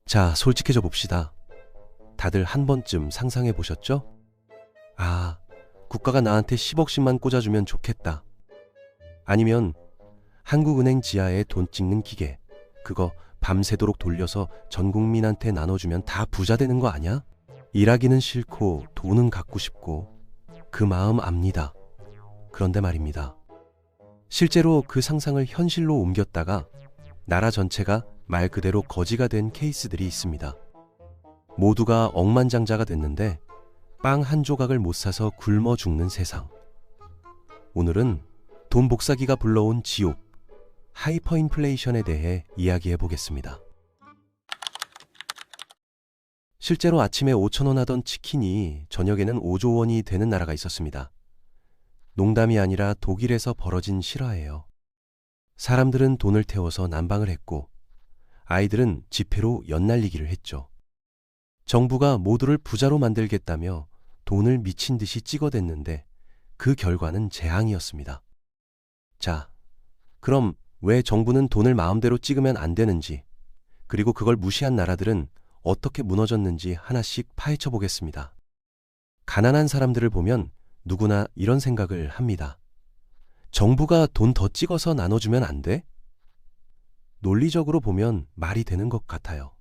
자, 솔직해져 봅시다. 다들 한 번쯤 상상해 보셨죠? 아, 국가가 나한테 10억씩만 꽂아주면 좋겠다. 아니면 한국은행 지하에 돈 찍는 기계, 그거 밤새도록 돌려서 전 국민한테 나눠주면 다 부자 되는 거 아냐? 일하기는 싫고 돈은 갖고 싶고 그 마음 압니다. 그런데 말입니다. 실제로 그 상상을 현실로 옮겼다가 나라 전체가 말 그대로 거지가 된 케이스들이 있습니다. 모두가 억만장자가 됐는데 빵 한 조각을 못 사서 굶어 죽는 세상. 오늘은 돈 복사기가 불러온 지옥, 하이퍼인플레이션에 대해 이야기해 보겠습니다. 실제로 아침에 5,000원 하던 치킨이 저녁에는 5조 원이 되는 나라가 있었습니다. 농담이 아니라 독일에서 벌어진 실화예요. 사람들은 돈을 태워서 난방을 했고 아이들은 지폐로 연날리기를 했죠. 정부가 모두를 부자로 만들겠다며 돈을 미친 듯이 찍어댔는데 그 결과는 재앙이었습니다. 자, 그럼 왜 정부는 돈을 마음대로 찍으면 안 되는지, 그리고 그걸 무시한 나라들은 어떻게 무너졌는지 하나씩 파헤쳐 보겠습니다. 가난한 사람들을 보면 누구나 이런 생각을 합니다. 정부가 돈 더 찍어서 나눠주면 안 돼? 논리적으로 보면 말이 되는 것 같아요.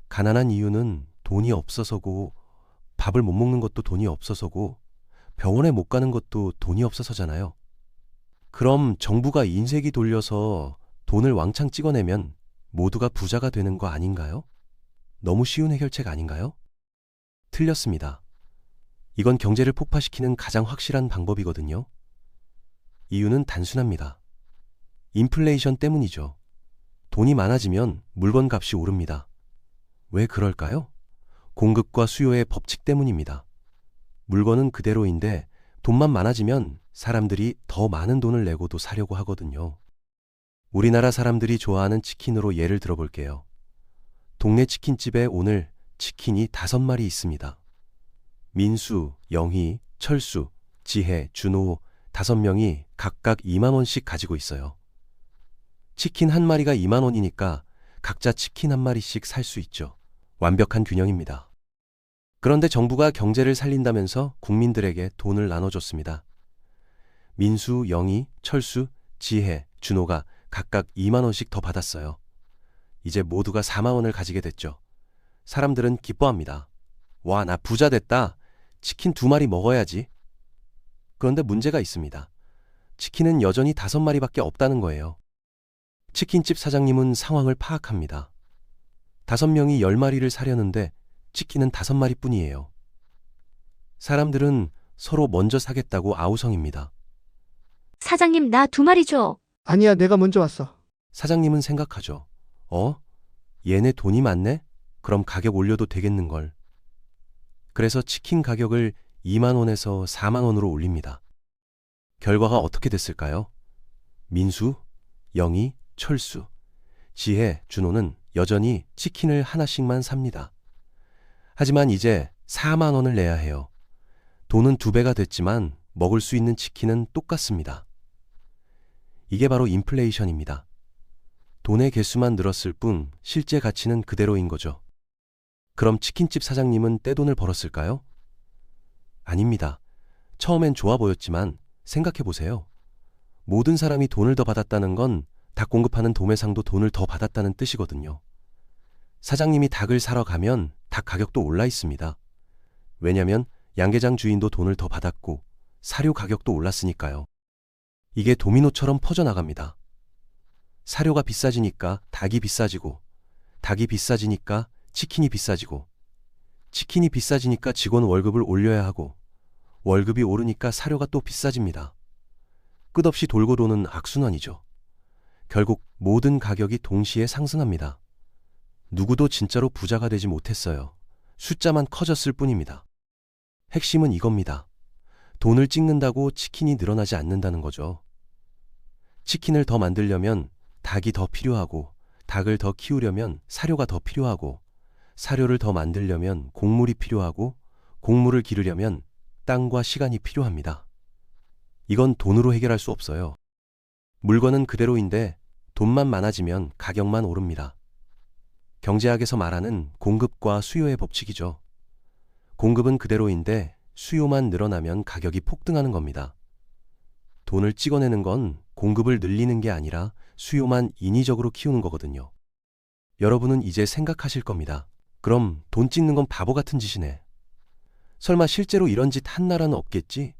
가난한 이유는 돈이 없어서고, 밥을 못 먹는 것도 돈이 없어서고, 병원에 못 가는 것도 돈이 없어서잖아요. 그럼 정부가 인쇄기 돌려서 돈을 왕창 찍어내면 모두가 부자가 되는 거 아닌가요? 너무 쉬운 해결책 아닌가요? 틀렸습니다. 이건 경제를 폭파시키는 가장 확실한 방법이거든요. 이유는 단순합니다. 인플레이션 때문이죠. 돈이 많아지면 물건 값이 오릅니다. 왜 그럴까요? 공급과 수요의 법칙 때문입니다. 물건은 그대로인데 돈만 많아지면 사람들이 더 많은 돈을 내고도 사려고 하거든요. 우리나라 사람들이 좋아하는 치킨으로 예를 들어볼게요. 동네 치킨집에 오늘 치킨이 5마리 있습니다. 민수, 영희, 철수, 지혜, 준호 5명이 각각 2만 원씩 가지고 있어요. 치킨 한 마리가 2만 원이니까 각자 치킨 한 마리씩 살 수 있죠. 완벽한 균형입니다. 그런데 정부가 경제를 살린다면서 국민들에게 돈을 나눠줬습니다. 민수, 영희, 철수, 지혜, 준호가 각각 2만 원씩 더 받았어요. 이제 모두가 4만 원을 가지게 됐죠. 사람들은 기뻐합니다. 와, 나 부자 됐다. 치킨 2마리 먹어야지. 그런데 문제가 있습니다. 치킨은 여전히 5마리밖에 없다는 거예요. 치킨집 사장님은 상황을 파악합니다. 5명이 10마리를 사려는데 치킨은 5마리 뿐이에요. 사람들은 서로 먼저 사겠다고 아우성입니다. 사장님, 나 2마리 줘. 아니야, 내가 먼저 왔어. 사장님은 생각하죠. 얘네 돈이 많네? 그럼 가격 올려도 되겠는걸. 그래서 치킨 가격을 2만 원에서 4만 원으로 올립니다. 결과가 어떻게 됐을까요? 민수, 영희, 철수, 지혜, 준호는 여전히 치킨을 하나씩만 삽니다. 하지만 이제 4만 원을 내야 해요. 돈은 2배가 됐지만 먹을 수 있는 치킨은 똑같습니다. 이게 바로 인플레이션입니다. 돈의 개수만 늘었을 뿐 실제 가치는 그대로인 거죠. 그럼 치킨집 사장님은 떼돈을 벌었을까요? 아닙니다. 처음엔 좋아 보였지만 생각해 보세요. 모든 사람이 돈을 더 받았다는 건 닭 공급하는 도매상도 돈을 더 받았다는 뜻이거든요. 사장님이 닭을 사러 가면 닭 가격도 올라 있습니다. 왜냐면 양계장 주인도 돈을 더 받았고 사료 가격도 올랐으니까요. 이게 도미노처럼 퍼져나갑니다. 사료가 비싸지니까 닭이 비싸지고, 닭이 비싸지니까 치킨이 비싸지고, 치킨이 비싸지니까 직원 월급을 올려야 하고, 월급이 오르니까 사료가 또 비싸집니다. 끝없이 돌고 도는 악순환이죠. 결국 모든 가격이 동시에 상승합니다. 누구도 진짜로 부자가 되지 못했어요. 숫자만 커졌을 뿐입니다. 핵심은 이겁니다. 돈을 찍는다고 치킨이 늘어나지 않는다는 거죠. 치킨을 더 만들려면 닭이 더 필요하고, 닭을 더 키우려면 사료가 더 필요하고, 사료를 더 만들려면 곡물이 필요하고, 곡물을 기르려면 땅과 시간이 필요합니다. 이건 돈으로 해결할 수 없어요. 물건은 그대로인데 돈만 많아지면 가격만 오릅니다. 경제학에서 말하는 공급과 수요의 법칙이죠. 공급은 그대로인데 수요만 늘어나면 가격이 폭등하는 겁니다. 돈을 찍어내는 건 공급을 늘리는 게 아니라 수요만 인위적으로 키우는 거거든요. 여러분은 이제 생각하실 겁니다. 그럼 돈 찍는 건 바보 같은 짓이네. 설마 실제로 이런 짓 한 나라는 없겠지?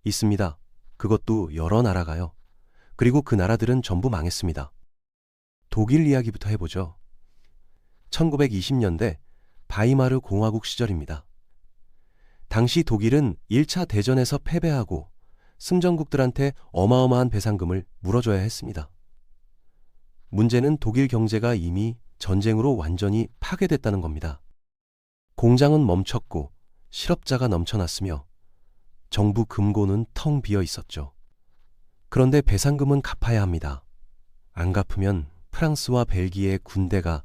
있습니다. 그것도 여러 나라가요. 그리고 그 나라들은 전부 망했습니다. 독일 이야기부터 해보죠. 1920년대 바이마르 공화국 시절입니다. 당시 독일은 1차 대전에서 패배하고 승전국들한테 어마어마한 배상금을 물어줘야 했습니다. 문제는 독일 경제가 이미 전쟁으로 완전히 파괴됐다는 겁니다. 공장은 멈췄고 실업자가 넘쳐났으며 정부 금고는 텅 비어 있었죠. 그런데 배상금은 갚아야 합니다. 안 갚으면 프랑스와 벨기에 군대가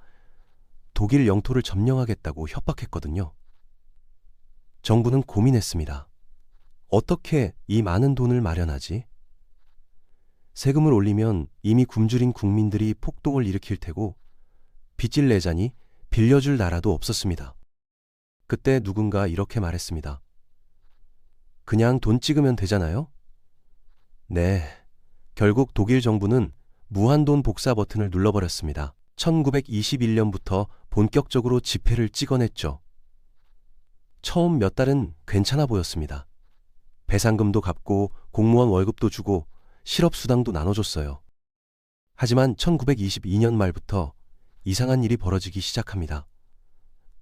독일 영토를 점령하겠다고 협박했거든요. 정부는 고민했습니다. 어떻게 이 많은 돈을 마련하지? 세금을 올리면 이미 굶주린 국민들이 폭동을 일으킬 테고 빚을 내자니 빌려줄 나라도 없었습니다. 그때 누군가 이렇게 말했습니다. 그냥 돈 찍으면 되잖아요? 네, 결국 독일 정부는 무한돈 복사 버튼을 눌러버렸습니다. 1921년부터 본격적으로 지폐를 찍어냈죠. 처음 몇 달은 괜찮아 보였습니다. 배상금도 갚고 공무원 월급도 주고 실업수당도 나눠줬어요. 하지만 1922년 말부터 이상한 일이 벌어지기 시작합니다.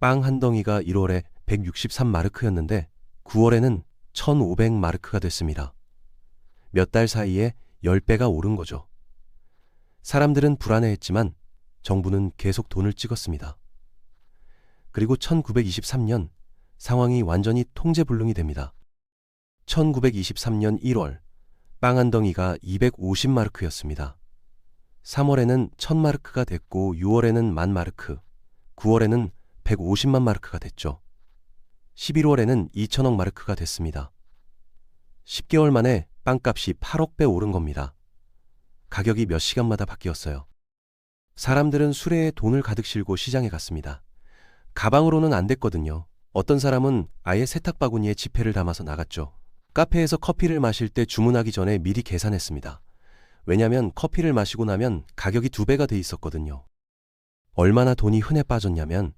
빵 한 덩이가 1월에 163마르크였는데 9월에는 1500마르크가 됐습니다. 몇 달 사이에 10배가 오른 거죠. 사람들은 불안해했지만 정부는 계속 돈을 찍었습니다. 그리고 1923년 상황이 완전히 통제불능이 됩니다. 1923년 1월 빵 한 덩이가 250마르크였습니다. 3월에는 1000마르크가 됐고 6월에는 10,000마르크, 9월에는 150만 마르크가 됐죠. 11월에는 2천억 마르크가 됐습니다. 10개월 만에 빵값이 8억 배 오른 겁니다. 가격이 몇 시간마다 바뀌었어요. 사람들은 수레에 돈을 가득 실고 시장에 갔습니다. 가방으로는 안 됐거든요. 어떤 사람은 아예 세탁바구니에 지폐를 담아서 나갔죠. 카페에서 커피를 마실 때 주문하기 전에 미리 계산했습니다. 왜냐면 커피를 마시고 나면 가격이 2배가 돼 있었거든요. 얼마나 돈이 흔해 빠졌냐면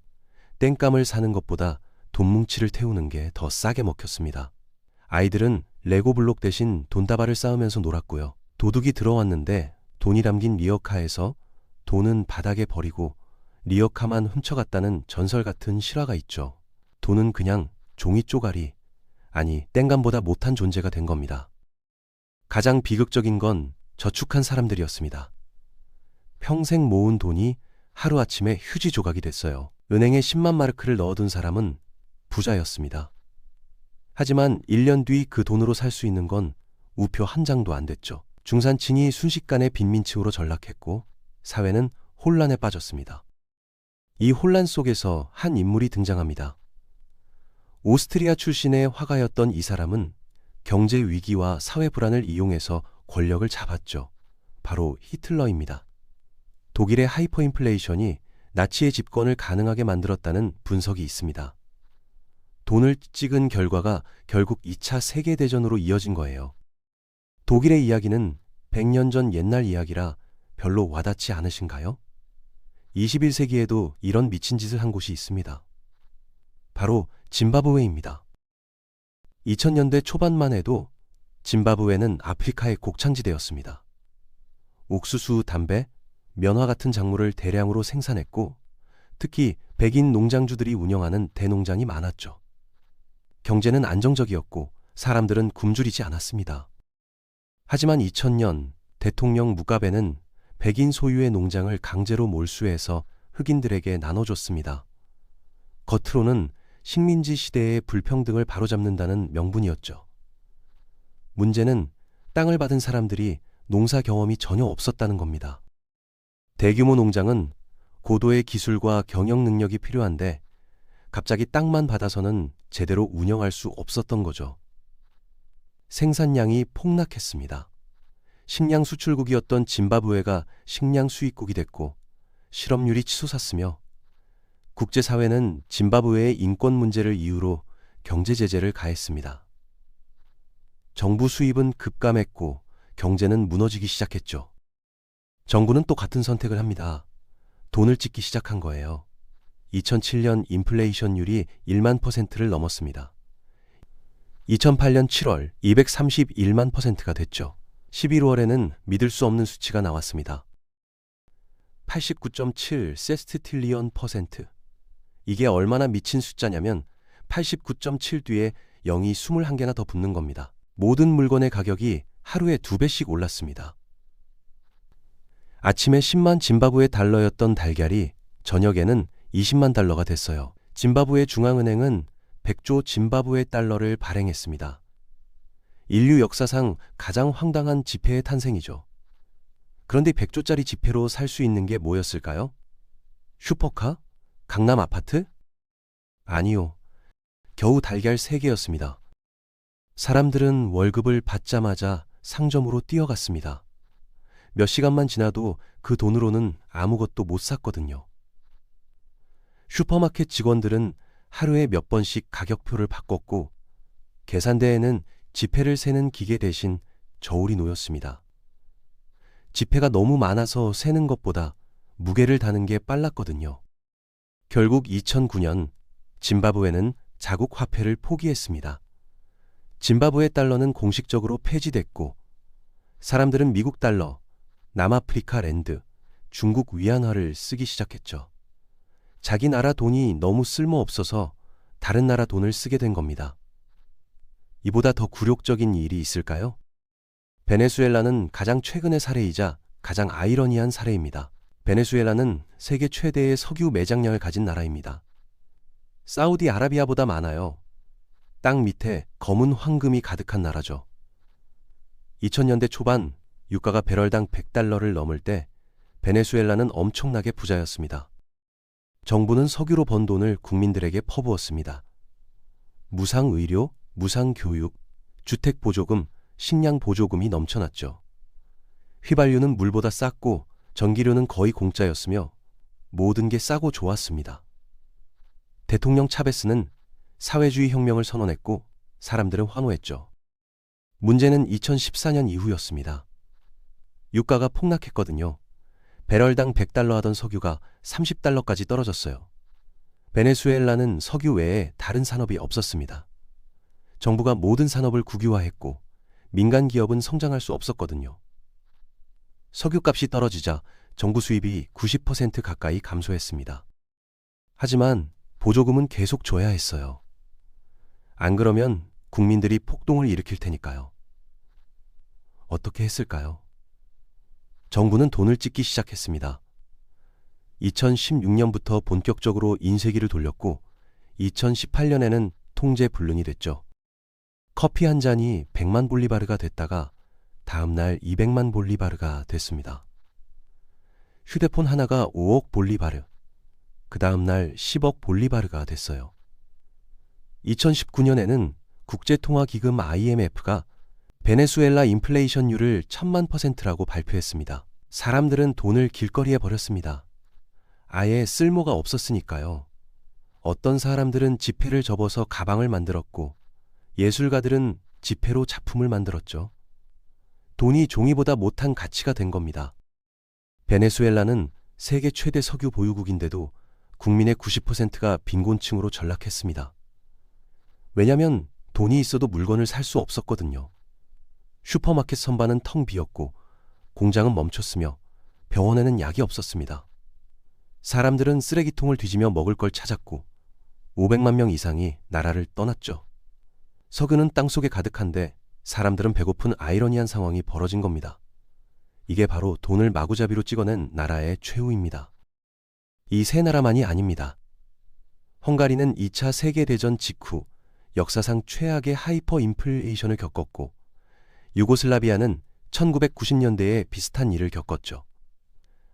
땡감을 사는 것보다 돈뭉치를 태우는 게 더 싸게 먹혔습니다. 아이들은 레고 블록 대신 돈다발을 쌓으면서 놀았고요. 도둑이 들어왔는데 돈이 담긴 리어카에서 돈은 바닥에 버리고 리어카만 훔쳐갔다는 전설 같은 실화가 있죠. 돈은 그냥 종이 쪼가리, 아니 땡감보다 못한 존재가 된 겁니다. 가장 비극적인 건 저축한 사람들이었습니다. 평생 모은 돈이 하루아침에 휴지 조각이 됐어요. 은행에 10만 마르크를 넣어둔 사람은 부자였습니다. 하지만 1년 뒤 그 돈으로 살 수 있는 건 우표 한 장도 안 됐죠. 중산층이 순식간에 빈민층으로 전락했고 사회는 혼란에 빠졌습니다. 이 혼란 속에서 한 인물이 등장합니다. 오스트리아 출신의 화가였던 이 사람은 경제 위기와 사회 불안을 이용해서 권력을 잡았죠. 바로 히틀러입니다. 독일의 하이퍼인플레이션이 나치의 집권을 가능하게 만들었다는 분석이 있습니다. 돈을 찍은 결과가 결국 2차 세계대전으로 이어진 거예요. 독일의 이야기는 100년 전 옛날 이야기라 별로 와닿지 않으신가요? 21세기에도 이런 미친 짓을 한 곳이 있습니다. 바로 짐바브웨입니다. 2000년대 초반만 해도 짐바브웨는 아프리카의 곡창지대였습니다. 옥수수, 담배, 면화 같은 작물을 대량으로 생산했고 특히 백인 농장주들이 운영하는 대농장이 많았죠. 경제는 안정적이었고 사람들은 굶주리지 않았습니다. 하지만 2000년 대통령 무가베는 백인 소유의 농장을 강제로 몰수해서 흑인들에게 나눠줬습니다. 겉으로는 식민지 시대의 불평등을 바로잡는다는 명분이었죠. 문제는 땅을 받은 사람들이 농사 경험이 전혀 없었다는 겁니다. 대규모 농장은 고도의 기술과 경영 능력이 필요한데 갑자기 땅만 받아서는 제대로 운영할 수 없었던 거죠. 생산량이 폭락했습니다. 식량 수출국이었던 짐바브웨가 식량 수입국이 됐고 실업률이 치솟았으며 국제사회는 짐바브웨의 인권 문제를 이유로 경제 제재를 가했습니다. 정부 수입은 급감했고 경제는 무너지기 시작했죠. 정부는 또 같은 선택을 합니다. 돈을 찍기 시작한 거예요. 2007년 인플레이션율이 1만 %를 넘었습니다. 2008년 7월 231만 %가 됐죠. 11월에는 믿을 수 없는 수치가 나왔습니다. 89.7 세스틸리언 %. 이게 얼마나 미친 숫자냐면 89.7 뒤에 0이 21개나 더 붙는 겁니다. 모든 물건의 가격이 하루에 2배씩 올랐습니다. 아침에 10만 짐바브웨 달러였던 달걀이 저녁에는 20만 달러가 됐어요. 짐바브웨 중앙은행은 100조 짐바브웨 달러를 발행했습니다. 인류 역사상 가장 황당한 지폐의 탄생이죠. 그런데 100조짜리 지폐로 살 수 있는 게 뭐였을까요? 슈퍼카? 강남 아파트? 아니요. 겨우 달걀 3개였습니다. 사람들은 월급을 받자마자 상점으로 뛰어갔습니다. 몇 시간만 지나도 그 돈으로는 아무것도 못 샀거든요. 슈퍼마켓 직원들은 하루에 몇 번씩 가격표를 바꿨고 계산대에는 지폐를 세는 기계 대신 저울이 놓였습니다. 지폐가 너무 많아서 세는 것보다 무게를 다는 게 빨랐거든요. 결국 2009년 짐바브웨는 자국 화폐를 포기했습니다. 짐바브웨 달러는 공식적으로 폐지됐고 사람들은 미국 달러, 남아프리카 랜드, 중국 위안화를 쓰기 시작했죠. 자기 나라 돈이 너무 쓸모없어서 다른 나라 돈을 쓰게 된 겁니다. 이보다 더 굴욕적인 일이 있을까요? 베네수엘라는 가장 최근의 사례이자 가장 아이러니한 사례입니다. 베네수엘라는 세계 최대의 석유 매장량을 가진 나라입니다. 사우디아라비아보다 많아요. 땅 밑에 검은 황금이 가득한 나라죠. 2000년대 초반 유가가 배럴당 100달러를 넘을 때 베네수엘라는 엄청나게 부자였습니다. 정부는 석유로 번 돈을 국민들에게 퍼부었습니다. 무상 의료, 무상 교육, 주택 보조금, 식량 보조금이 넘쳐났죠. 휘발유는 물보다 쌌고 전기료는 거의 공짜였으며 모든 게 싸고 좋았습니다. 대통령 차베스는 사회주의 혁명을 선언했고 사람들은 환호했죠. 문제는 2014년 이후였습니다. 유가가 폭락했거든요. 배럴당 100달러 하던 석유가 30달러까지 떨어졌어요. 베네수엘라는 석유 외에 다른 산업이 없었습니다. 정부가 모든 산업을 국유화했고 민간 기업은 성장할 수 없었거든요. 석유값이 떨어지자 정부 수입이 90% 가까이 감소했습니다. 하지만 보조금은 계속 줘야 했어요. 안 그러면 국민들이 폭동을 일으킬 테니까요. 어떻게 했을까요? 정부는 돈을 찍기 시작했습니다. 2016년부터 본격적으로 인쇄기를 돌렸고 2018년에는 통제 불능이 됐죠. 커피 한 잔이 100만 볼리바르가 됐다가 다음 날 200만 볼리바르가 됐습니다. 휴대폰 하나가 5억 볼리바르, 그 다음 날 10억 볼리바르가 됐어요. 2019년에는 국제통화기금 IMF가 베네수엘라 인플레이션율을 1000만%라고 발표했습니다. 사람들은 돈을 길거리에 버렸습니다. 아예 쓸모가 없었으니까요. 어떤 사람들은 지폐를 접어서 가방을 만들었고 예술가들은 지폐로 작품을 만들었죠. 돈이 종이보다 못한 가치가 된 겁니다. 베네수엘라는 세계 최대 석유 보유국인데도 국민의 90%가 빈곤층으로 전락했습니다. 왜냐하면 돈이 있어도 물건을 살 수 없었거든요. 슈퍼마켓 선반은 텅 비었고 공장은 멈췄으며 병원에는 약이 없었습니다. 사람들은 쓰레기통을 뒤지며 먹을 걸 찾았고 500만 명 이상이 나라를 떠났죠. 석유는 땅속에 가득한데 사람들은 배고픈 아이러니한 상황이 벌어진 겁니다. 이게 바로 돈을 마구잡이로 찍어낸 나라의 최후입니다. 이 세 나라만이 아닙니다. 헝가리는 2차 세계대전 직후 역사상 최악의 하이퍼 인플레이션을 겪었고 유고슬라비아는 1990년대에 비슷한 일을 겪었죠.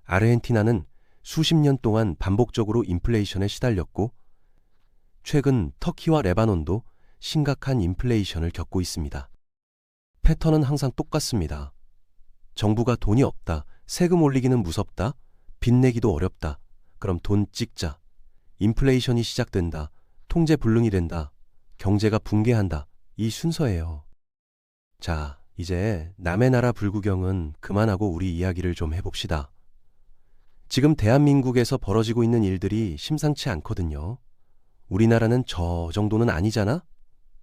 아르헨티나는 수십 년 동안 반복적으로 인플레이션에 시달렸고 최근 터키와 레바논도 심각한 인플레이션을 겪고 있습니다. 패턴은 항상 똑같습니다. 정부가 돈이 없다, 세금 올리기는 무섭다, 빚 내기도 어렵다. 그럼 돈 찍자. 인플레이션이 시작된다. 통제 불능이 된다. 경제가 붕괴한다. 이 순서예요. 자, 이제 남의 나라 불구경은 그만하고 우리 이야기를 좀 해봅시다. 지금 대한민국에서 벌어지고 있는 일들이 심상치 않거든요. 우리나라는 저 정도는 아니잖아?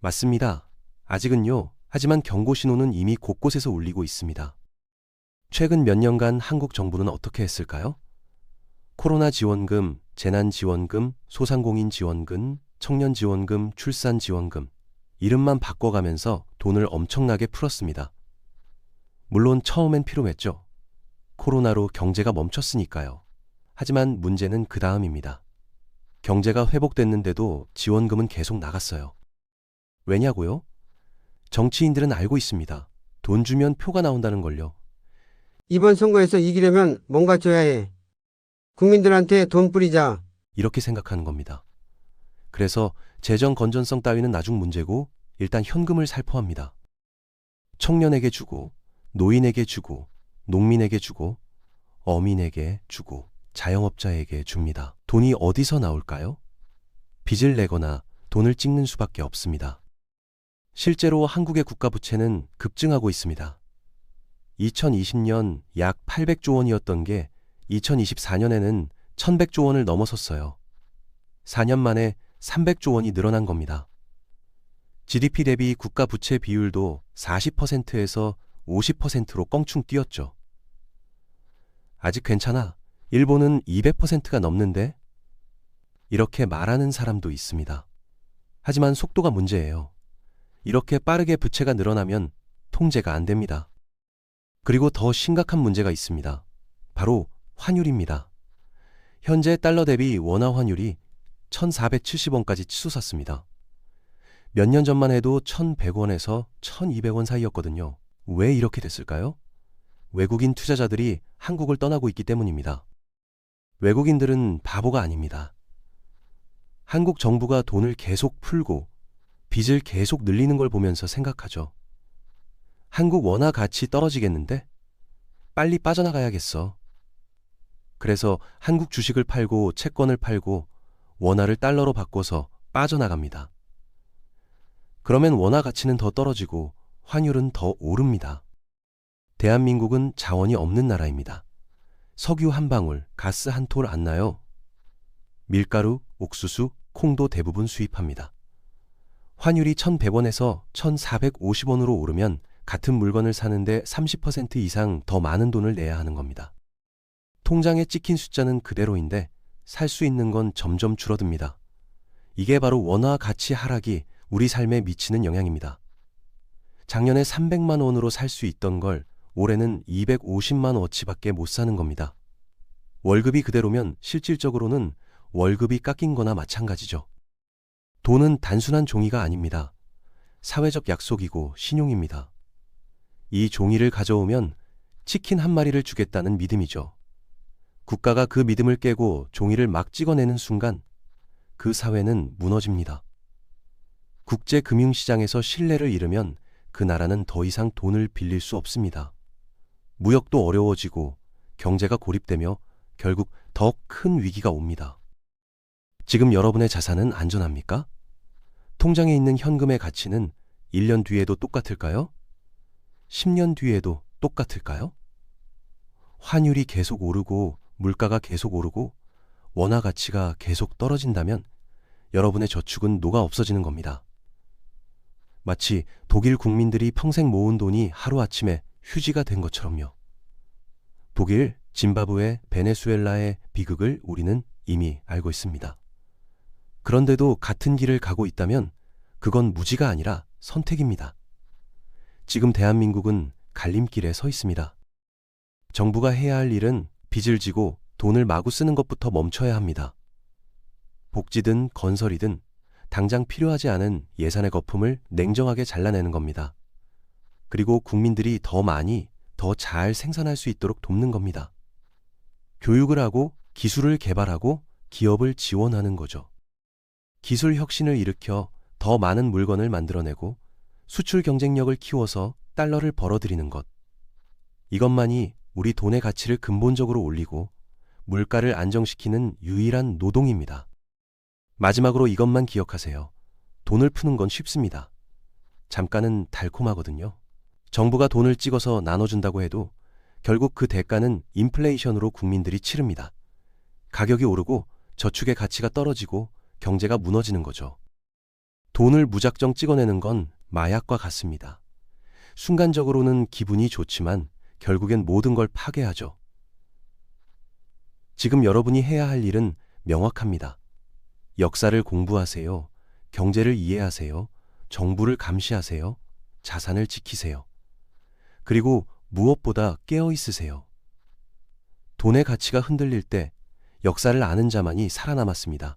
맞습니다. 아직은요. 하지만 경고 신호는 이미 곳곳에서 울리고 있습니다. 최근 몇 년간 한국 정부는 어떻게 했을까요? 코로나 지원금, 재난 지원금, 소상공인 지원금, 청년 지원금, 출산 지원금, 이름만 바꿔가면서 돈을 엄청나게 풀었습니다. 물론 처음엔 필요했죠. 코로나로 경제가 멈췄으니까요. 하지만 문제는 그 다음입니다. 경제가 회복됐는데도 지원금은 계속 나갔어요. 왜냐고요? 정치인들은 알고 있습니다. 돈 주면 표가 나온다는 걸요. 이번 선거에서 이기려면 뭔가 줘야 해. 국민들한테 돈 뿌리자. 이렇게 생각하는 겁니다. 그래서 재정 건전성 따위는 나중 문제고 일단 현금을 살포합니다. 청년에게 주고, 노인에게 주고, 농민에게 주고, 어민에게 주고, 자영업자에게 줍니다. 돈이 어디서 나올까요? 빚을 내거나 돈을 찍는 수밖에 없습니다. 실제로 한국의 국가부채는 급증하고 있습니다. 2020년 약 800조 원이었던 게 2024년에는 1100조 원을 넘어섰어요. 4년 만에 300조 원이 늘어난 겁니다. GDP 대비 국가부채 비율도 40%에서 50%로 껑충 뛰었죠. 아직 괜찮아. 일본은 200%가 넘는데? 이렇게 말하는 사람도 있습니다. 하지만 속도가 문제예요. 이렇게 빠르게 부채가 늘어나면 통제가 안 됩니다. 그리고 더 심각한 문제가 있습니다. 바로 환율입니다. 현재 달러 대비 원화 환율이 1,470원까지 치솟았습니다. 몇 년 전만 해도 1,100원에서 1,200원 사이였거든요. 왜 이렇게 됐을까요? 외국인 투자자들이 한국을 떠나고 있기 때문입니다. 외국인들은 바보가 아닙니다. 한국 정부가 돈을 계속 풀고 빚을 계속 늘리는 걸 보면서 생각하죠. 한국 원화 가치 떨어지겠는데? 빨리 빠져나가야겠어. 그래서 한국 주식을 팔고 채권을 팔고 원화를 달러로 바꿔서 빠져나갑니다. 그러면 원화 가치는 더 떨어지고 환율은 더 오릅니다. 대한민국은 자원이 없는 나라입니다. 석유 한 방울, 가스 한 톨 안 나요. 밀가루, 옥수수, 콩도 대부분 수입합니다. 환율이 1,100원에서 1,450원으로 오르면 같은 물건을 사는데 30% 이상 더 많은 돈을 내야 하는 겁니다. 통장에 찍힌 숫자는 그대로인데 살 수 있는 건 점점 줄어듭니다. 이게 바로 원화 가치 하락이 우리 삶에 미치는 영향입니다. 작년에 300만 원으로 살 수 있던 걸 올해는 250만 원어치밖에 못 사는 겁니다. 월급이 그대로면 실질적으로는 월급이 깎인 거나 마찬가지죠. 돈은 단순한 종이가 아닙니다. 사회적 약속이고 신용입니다. 이 종이를 가져오면 치킨 한 마리를 주겠다는 믿음이죠. 국가가 그 믿음을 깨고 종이를 막 찍어내는 순간 그 사회는 무너집니다. 국제금융시장에서 신뢰를 잃으면 그 나라는 더 이상 돈을 빌릴 수 없습니다. 무역도 어려워지고 경제가 고립되며 결국 더 큰 위기가 옵니다. 지금 여러분의 자산은 안전합니까? 통장에 있는 현금의 가치는 1년 뒤에도 똑같을까요? 10년 뒤에도 똑같을까요? 환율이 계속 오르고 물가가 계속 오르고 원화 가치가 계속 떨어진다면 여러분의 저축은 녹아 없어지는 겁니다. 마치 독일 국민들이 평생 모은 돈이 하루아침에 휴지가 된 것처럼요. 독일, 짐바브웨, 베네수엘라의 비극을 우리는 이미 알고 있습니다. 그런데도 같은 길을 가고 있다면 그건 무지가 아니라 선택입니다. 지금 대한민국은 갈림길에 서 있습니다. 정부가 해야 할 일은 빚을 지고 돈을 마구 쓰는 것부터 멈춰야 합니다. 복지든 건설이든 당장 필요하지 않은 예산의 거품을 냉정하게 잘라내는 겁니다. 그리고 국민들이 더 많이, 더 잘 생산할 수 있도록 돕는 겁니다. 교육을 하고 기술을 개발하고 기업을 지원하는 거죠. 기술 혁신을 일으켜 더 많은 물건을 만들어내고 수출 경쟁력을 키워서 달러를 벌어들이는 것. 이것만이 우리 돈의 가치를 근본적으로 올리고 물가를 안정시키는 유일한 노동입니다. 마지막으로 이것만 기억하세요. 돈을 푸는 건 쉽습니다. 잠깐은 달콤하거든요. 정부가 돈을 찍어서 나눠준다고 해도 결국 그 대가는 인플레이션으로 국민들이 치릅니다. 가격이 오르고 저축의 가치가 떨어지고 경제가 무너지는 거죠. 돈을 무작정 찍어내는 건 마약과 같습니다. 순간적으로는 기분이 좋지만 결국엔 모든 걸 파괴하죠. 지금 여러분이 해야 할 일은 명확합니다. 역사를 공부하세요. 경제를 이해하세요. 정부를 감시하세요. 자산을 지키세요. 그리고 무엇보다 깨어 있으세요. 돈의 가치가 흔들릴 때 역사를 아는 자만이 살아남았습니다.